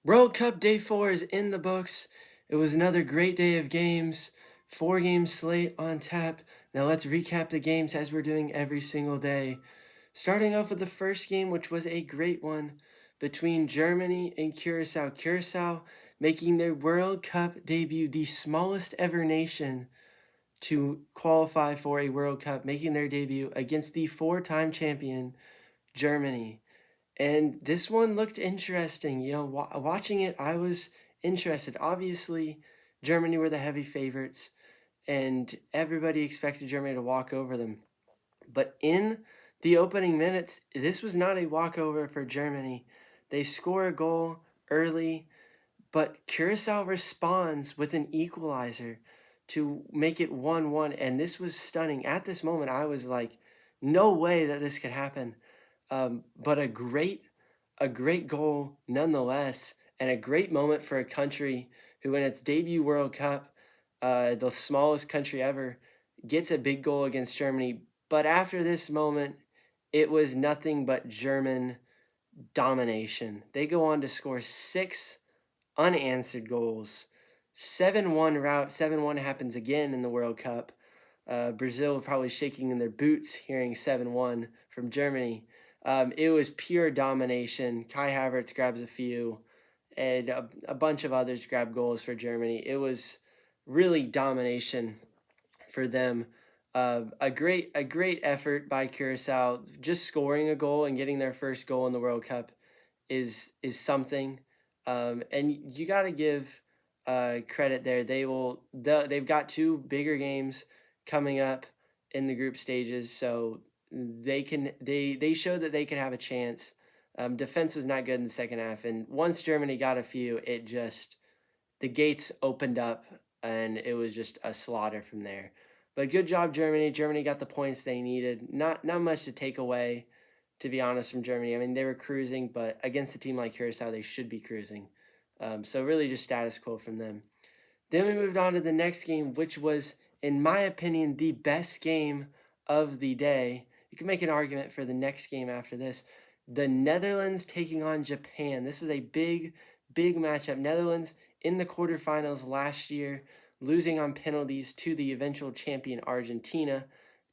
World Cup Day 4 is in the books. It was another great day of games. 4 game slate on tap. Now let's recap the games as we're doing every single day. Starting off with the first game, which was a great one between Germany and Curacao. Curacao making their World Cup debut, the smallest ever nation to qualify for a World Cup, making their debut against the 4 time champion Germany. And this one looked interesting. Watching it, I was interested. Obviously, Germany were the heavy favorites, and everybody expected Germany to walk over them. But in the opening minutes, this was not a walkover for Germany. They score a goal early, but Curacao responds with an equalizer to make it 1-1. And this was stunning. At this moment, I was like, no way that this could happen. But a great goal nonetheless, and a great moment for a country who, in its debut World Cup, the smallest country ever, gets a big goal against Germany. But after this moment, it was nothing but German domination. They go on to score 6 unanswered goals. 7-1 route. 7-1 happens again in the World Cup. Brazil probably shaking in their boots hearing 7-1 from Germany. It was pure domination. Kai Havertz grabs a few, and a bunch of others grab goals for Germany. It was really domination for them. A great effort by Curacao. Just scoring a goal and getting their first goal in the World Cup is something. And you got to give credit there. They've got 2 bigger games coming up in the group stages, so they showed that they can have a chance. Defense was not good in the second half, and once Germany got a few, the gates opened up, and it was just a slaughter from there. But good job, Germany. Germany got the points they needed. Not much to take away, to be honest, from Germany. I mean, they were cruising, but against a team like Curacao, they should be cruising. So really just status quo from them. Then we moved on to the next game, which was, in my opinion, the best game of the day. You can make an argument for the next game after this. The Netherlands taking on Japan. This is a big matchup. Netherlands in the quarterfinals last year, losing on penalties to the eventual champion Argentina,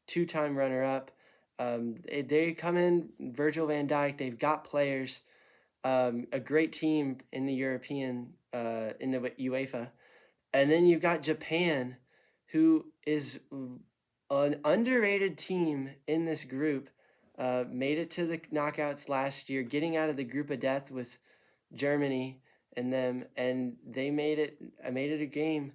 2-time runner-up. They come in, Virgil van Dijk, they've got players, a great team in the in the UEFA. And then you've got Japan, who is an underrated team in this group. Made it to the knockouts last year, getting out of the group of death with Germany and them, and they made it. I made it a game.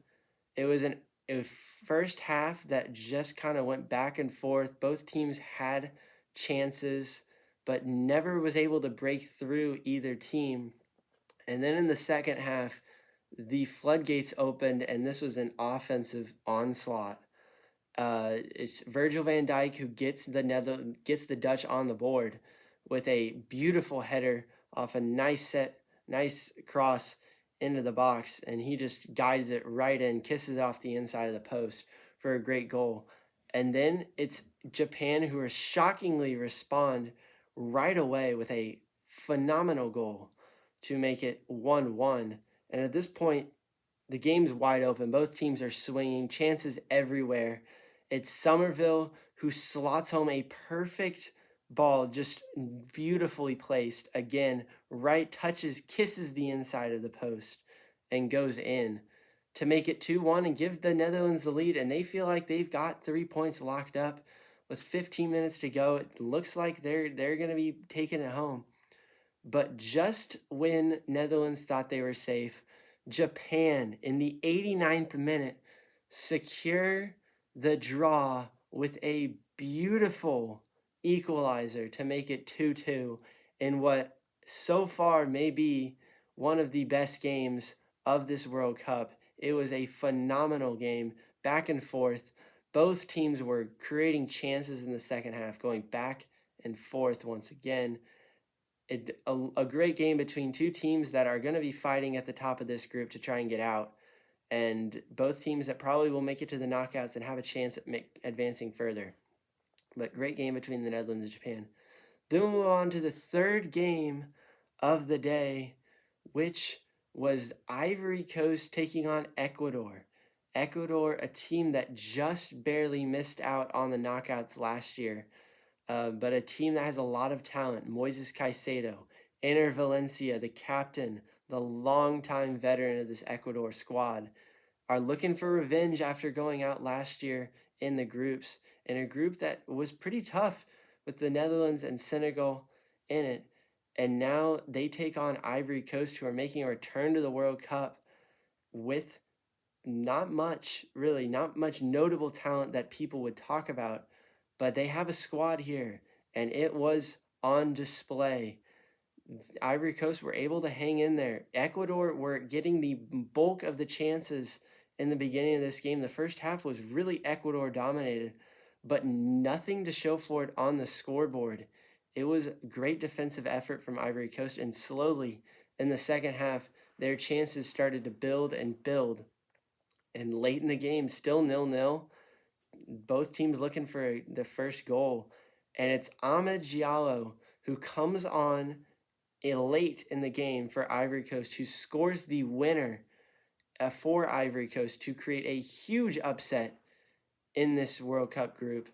It was a first half that just kind of went back and forth. Both teams had chances, but never was able to break through either team. And then in the second half, the floodgates opened, and this was an offensive onslaught. It's Virgil van Dijk who gets the Dutch on the board with a beautiful header off a nice cross into the box, and he just guides it right in, kisses off the inside of the post for a great goal. And then it's Japan who are shockingly respond right away with a phenomenal goal to make it 1-1. And at this point, the game's wide open. Both teams are swinging, chances everywhere. It's Somerville who slots home a perfect ball, just beautifully placed. Again, right touches, kisses the inside of the post, and goes in to make it 2-1 and give the Netherlands the lead. And they feel like they've got 3 points locked up with 15 minutes to go. It looks like they're going to be taking it home. But just when Netherlands thought they were safe, Japan in the 89th minute secure the draw with a beautiful equalizer to make it 2-2 in what so far may be one of the best games of this World Cup. It was a phenomenal game, back and forth. Both teams were creating chances in the second half, going back and forth once again. A great game between 2 teams that are going to be fighting at the top of this group to try and get out, and both teams that probably will make it to the knockouts and have a chance at advancing further. But great game between the Netherlands and Japan. Then we'll move on to the third game of the day, which was Ivory Coast taking on Ecuador. Ecuador, a team that just barely missed out on the knockouts last year, but a team that has a lot of talent. Moises Caicedo, Ener Valencia, the captain, the longtime veteran of this Ecuador squad, are looking for revenge after going out last year in the groups, in a group that was pretty tough with the Netherlands and Senegal in it. And now they take on Ivory Coast, who are making a return to the World Cup with not much, really, not much notable talent that people would talk about, but they have a squad here, and it was on display. Ivory Coast were able to hang in there. Ecuador were getting the bulk of the chances in the beginning of this game. The first half was really Ecuador dominated, but nothing to show for it on the scoreboard. It was great defensive effort from Ivory Coast, and slowly in the second half, their chances started to build and build. And late in the game, still 0-0. Both teams looking for the first goal. And it's Ahmed Diallo who comes on late in the game for Ivory Coast, who scores the winner for Ivory Coast to create a huge upset in this World Cup group.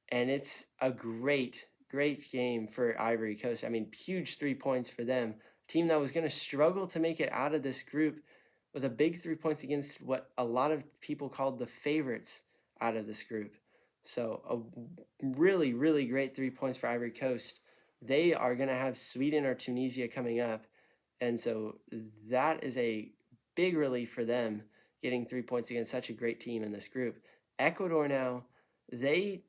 And it's a great, great game for Ivory Coast. I mean, huge 3 points for them. A team that was going to struggle to make it out of this group with a big 3 points against what a lot of people called the favorites out of this group. So a really, really great 3 points for Ivory Coast. They are going to have Sweden or Tunisia coming up. And so that is a big relief for them, getting 3 points against such a great team in this group. Ecuador now, they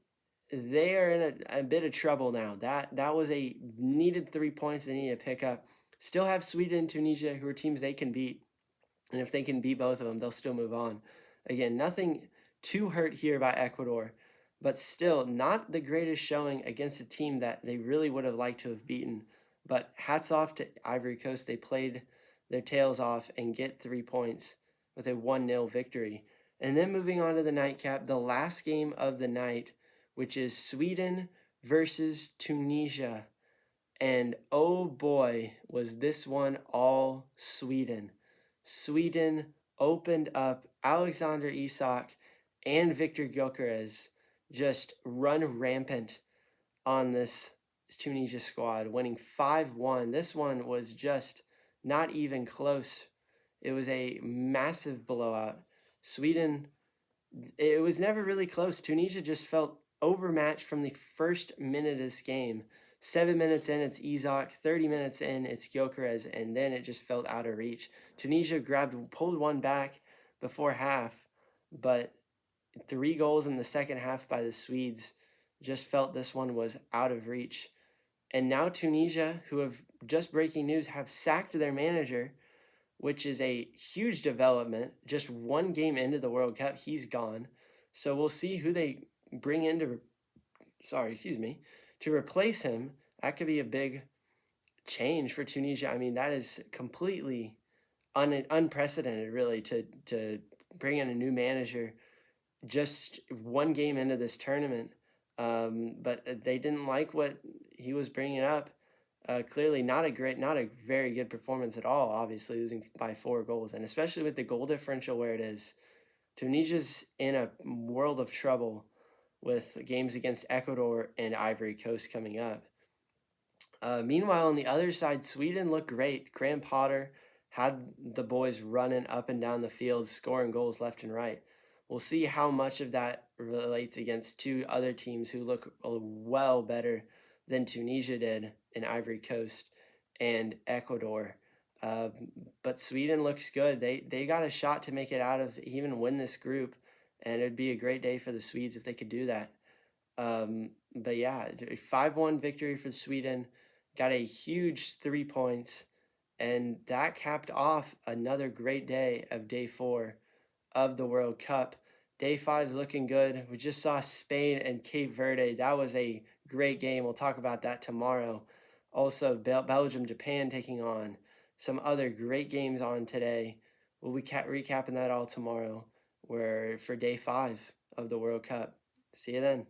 are in a bit of trouble now. That was a needed 3 points they need to pick up. Still have Sweden and Tunisia, who are teams they can beat. And if they can beat both of them, they'll still move on. Again, nothing too hurt here by Ecuador, but still not the greatest showing against a team that they really would have liked to have beaten. But hats off to Ivory Coast. They played their tails off and get 3 points with a 1-0 victory. And then moving on to the nightcap, the last game of the night, which is Sweden versus Tunisia. And oh boy, was this one all Sweden. Sweden opened up. Alexander Isak and Victor Gyökeres just run rampant on this Tunisia squad, winning 5-1. This one was just not even close. It was a massive blowout. Sweden, it was never really close. Tunisia just felt overmatched from the first minute of this game. 7 minutes in, it's Isak. 30 minutes in, it's Gyökeres, and then it just felt out of reach. Tunisia pulled one back before half, but 3 goals in the second half by the Swedes just felt this one was out of reach. And now Tunisia, who have, just breaking news, have sacked their manager, which is a huge development. Just one game into the World Cup, he's gone. So we'll see who they bring in to replace him. That could be a big change for Tunisia. I mean, that is completely unprecedented, really, to bring in a new manager just one game into this tournament. But they didn't like what he was bringing up. Clearly not a very good performance at all, obviously losing by 4 goals. And especially with the goal differential where it is, Tunisia's in a world of trouble with games against Ecuador and Ivory Coast coming up. Meanwhile, on the other side, Sweden looked great. Graham Potter had the boys running up and down the field, scoring goals left and right. We'll see how much of that relates against two other teams who look well better than Tunisia did in Ivory Coast and Ecuador. But Sweden looks good. They got a shot to make it out of, even win this group, and it'd be a great day for the Swedes if they could do that. But yeah, a 5-1 victory for Sweden, got a huge 3 points, and that capped off another great day of day 4 of the World Cup. Day 5 is looking good. We just saw Spain and Cape Verde. That was a great game. We'll talk about that tomorrow. Also, Belgium, Japan taking on some other great games on today. We'll be recapping that all tomorrow for day 5 of the World Cup. See you then.